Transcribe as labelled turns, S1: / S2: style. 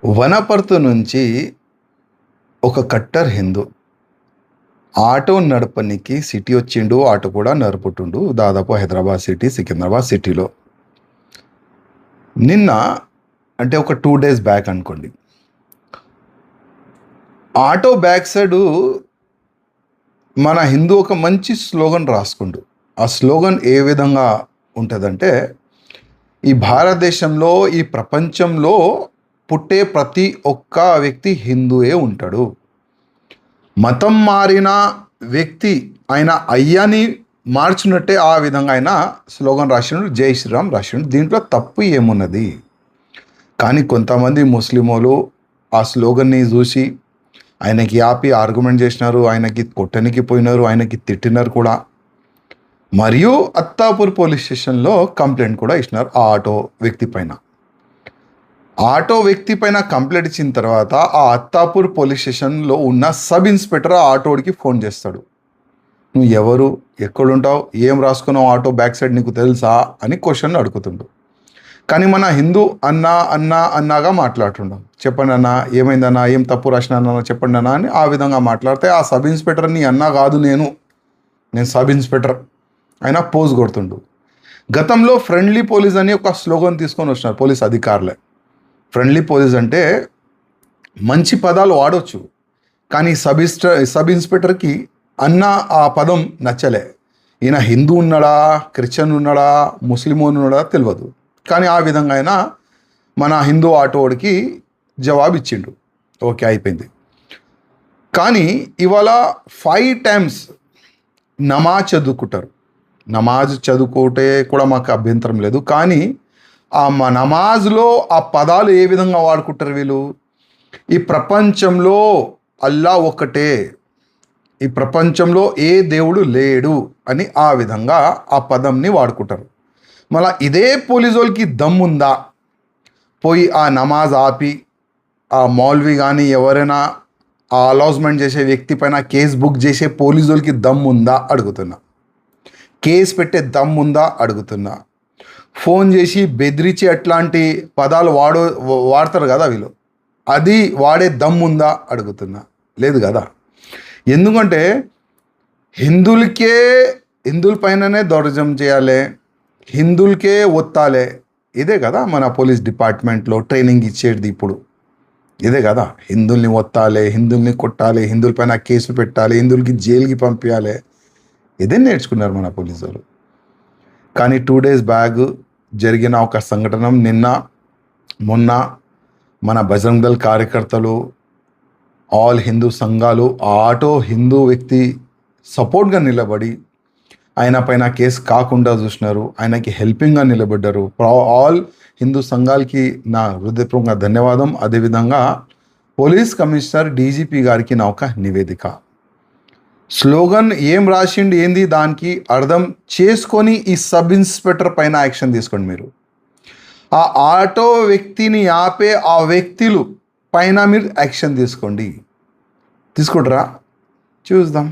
S1: వనపర్తి నుంచి ఒక cutter Hindu auto నడపనికి city వచ్చిండు. ఆటో కూడా నడుపుతుండు దాదాపు హైదరాబాద్ సిటీ, సికింద్రాబాద్ సిటీలో. నిన్న అంటే ఒక 2 days బ్యాక్ అనుకోండి, ఆటో బ్యాక్ సైడు మన హిందూ ఒక మంచి స్లోగన్ రాసుకుండు. ఆ స్లోగన్ ఏ విధంగా ఉంటుందంటే, ఈ భారతదేశంలో, ఈ ప్రపంచంలో పుట్టే ప్రతి ఒక్క వ్యక్తి హిందువే ఉంటాడు. మతం మారిన వ్యక్తి ఆయన అయ్యాని మార్చినట్టే ఆ విధంగా ఆయన స్లోగన్ రాసిండు, జై శ్రీరామ్ రాసిండు. దీంట్లో తప్పు ఏమున్నది? కానీ కొంతమంది ముస్లింలు ఆ స్లోగన్ని చూసి ఆయనకి ఆపి ఆర్గ్యుమెంట్ చేసినారు, ఆయనకి కొట్టనికి పోయినారు, ఆయనకి తిట్టినారు కూడా. మరియు అత్తాపూర్ పోలీస్ స్టేషన్లో కంప్లైంట్ కూడా ఇచ్చినారు ఆ ఆటో వ్యక్తి పైన. ఆటో వ్యక్తి పైన కంప్లైంట్ ఇచ్చిన తర్వాత ఆ అత్తాపూర్ పోలీస్ స్టేషన్లో ఉన్న సబ్ ఇన్స్పెక్టర్ ఆ ఆటోడికి ఫోన్ చేస్తాడు. నువ్వు ఎవరు, ఎక్కడుంటావు, ఏం రాసుకున్నావు ఆటో బ్యాక్ సైడ్ నీకు తెలుసా అని క్వశ్చన్ అడుగుతుండు. కానీ మన హిందూ అన్నాగా మాట్లాడుతుండం. చెప్పండి అన్న, ఏమైందన్నా, ఏం తప్పు రాసినా చెప్పండి అన్న అని ఆ విధంగా మాట్లాడితే ఆ సబ్ ఇన్స్పెక్టర్ నీ అన్నా కాదు, నేను సబ్ ఇన్స్పెక్టర్ ఆయన పోజ్ కొడుతుండు. గతంలో ఫ్రెండ్లీ పోలీస్ అని ఒక స్లోగన్ తీసుకొని వచ్చినారు పోలీస్ అధికారులే. ఫ్రెండ్లీ పోలీస్ అంటే మంచి పదాలు వాడవచ్చు, కానీ సబ్ ఇన్స్పెక్టర్కి అన్న ఆ పదం నచ్చలే. ఈయన హిందూ ఉన్నాడా, క్రిస్టియన్ ఉన్నాడా, ముస్లిం ఉన్నాడా తెలియదు. కానీ ఆ విధంగా ఆయన మన హిందూ ఆటోడికి జవాబు ఇచ్చిండు. ఓకే, అయిపోయింది. కానీ ఇవాళ 5 times నమాజ్ చదువుకుంటారు. నమాజ్ చదువుకుంటే కూడా మాకు అభ్యంతరం లేదు, కానీ ఆ నమాజ్లో ఆ పదాలు ఏ విధంగా వాడుకుంటారు వీళ్ళు? ఈ ప్రపంచంలో అల్లా ఒక్కటే, ఈ ప్రపంచంలో ఏ దేవుడు లేడు అని ఆ విధంగా ఆ పదంని వాడుకుంటారు. మళ్ళీ ఇదే పోలీసు వాళ్ళకి దమ్ముందా పోయి ఆ నమాజ్ ఆపి ఆ మౌల్వి కానీ ఎవరైనా ఆ అలాస్మెంట్ చేసే వ్యక్తి పైన కేసు బుక్ చేసే పోలీసు వాళ్ళకి దమ్ముందా అడుగుతున్నా. కేసు పెట్టే దమ్ముందా అడుగుతున్నా. ఫోన్ చేసి బెదిరించి అట్లాంటి పదాలు వాడతారు కదా వీళ్ళు, అది వాడే దమ్ముందా అడుగుతున్నా. లేదు కదా. ఎందుకంటే హిందువుల పైననే దౌర్జన్యం చేయాలి, హిందువులకే ఒత్తాలే. ఇదే కదా మన పోలీస్ డిపార్ట్మెంట్లో ట్రైనింగ్ ఇచ్చేది ఇప్పుడు. ఇదే కదా, హిందువుల్ని ఒత్తాలి, హిందువుల్ని కొట్టాలి, హిందువుల పైన కేసులు పెట్టాలి, హిందువులకి జైలుకి పంపించాలి. ఇదే నేర్చుకున్నారు మన పోలీసు వాళ్ళు. కానీ 2 days బ్యాక్ జరిగిన ఒక సంఘటన, మొన్న మన బజరంగ్ దళ్ కార్యకర్తలు, ఆల్ హిందూ సంఘాలు ఆటో హిందూ వ్యక్తి సపోర్ట్గా నిలబడి ఆయన పైన కేసు కాకుండా చూసినారు, ఆయనకి హెల్పింగ్గా నిలబడ్డారు. ఆల్ హిందూ సంఘాలకి నా హృదయపూర్వక ధన్యవాదం. అదేవిధంగా పోలీస్ కమిషనర్ డీజీపీ గారికి నా ఒక నివేదిక. స్లోగన్ ఏం రాసిండు, ఏంది దానికి అర్థం చేసుకొని ఈ సబ్ ఇన్స్పెక్టర్ పైన యాక్షన్ తీసుకోండి. మీరు ఆ ఆటో వ్యక్తిని ఆపే ఆ వ్యక్తులు పైన మీరు యాక్షన్ తీసుకుంటారా? చూద్దాం.